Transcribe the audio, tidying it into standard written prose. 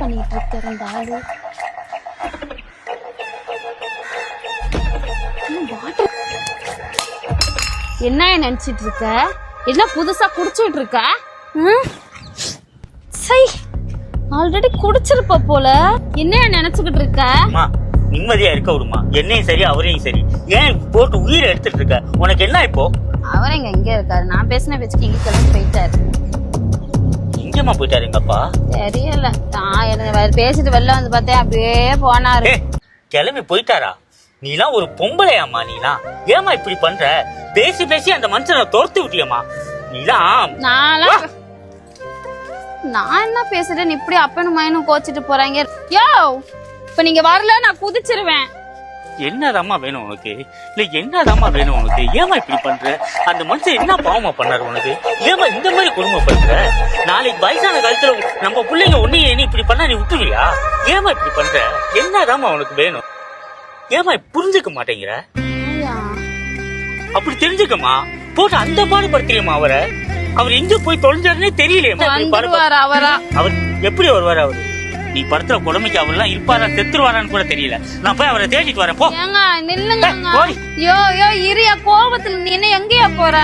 பண்ணிட்டு இருக்காரு அந்த ஆளு? என்ன நினைச்சிட்டு இருக்க? என்ன புதுசா குடிச்சிட்டு இருக்க? ஆல்ரெடி குடிச்சிருப்ப போல. என்ன நினைச்சுக்கிட்டு இருக்க? நிம்மதியா இருக்க விடுமா. என்னையும் சரி அவரையும் சரி ஏன் போட்டு உயிரை எடுத்துட்டு இருக்க? உனக்கு என்ன இப்போ? அவர் எங்க இருக்காரு? நான் பேசின பேச்சுக்கு எங்க கிளம்பி போயிட்டாரு. எங்கம்மா போயிட்டாரு எங்க அப்பா? தெரியல. நான் எனக்கு பேசிட்டு வெளில வந்து பார்த்தேன், அப்படியே போனாரு. கிளம்பி போயிட்டாரா? நீலாம் ஒரு பொம்பளையாமா? நீலாம் ஏமா இப்படி பண்ற? பேசி பேசி அந்த மனுஷனை துரத்து விட்டியம்மா நீலாம். நான் என்ன பேசுறேன்? இப்படி அப்பனும் மயனும் கோச்சிட்டு போறாங்க. யோ, இப்ப நீங்க வரல நான் குதிச்சிருவேன். என்னதாம்மா வேணும் உனக்கு? இல்ல என்னதாம்மா வேணும் உனக்கு? ஏமா இப்படி பண்ற? அந்த மனுஷன் என்ன பாவமா பண்ணாரு உனக்கு? ஏமா இந்த மாதிரி கொடுமை பண்ற? நாளைக்கு வயசான காலத்துல நம்ம பிள்ளைங்க ஒன்னையே இப்படி பண்ணா நீ விட்டுருவியா? ஏமா இப்படி பண்ற? என்னதாம்மா உனக்கு வேணும்? ஏமா புரிஞ்சுக்க மாட்டேங்கிற? அப்படி தெரிஞ்சுக்கமா போட்டு அந்த பாடுபடுத்தியம்மா அவரை. அவர் எங்க போய் தொலைஞ்சாருன்னே தெரியலையே. அவர் எப்படி வருவாரு? அவரு நீ படத்துல குழம்புக்கு அவர்லாம் இருப்பாரா செத்துருவாரான்னு கூட தெரியல. நான் போய் அவரை தேடிட்டு வரேன். போ. நில்லுங்க. யோ இரியா, கோபத்துல நீ என்ன எங்கேயா போற?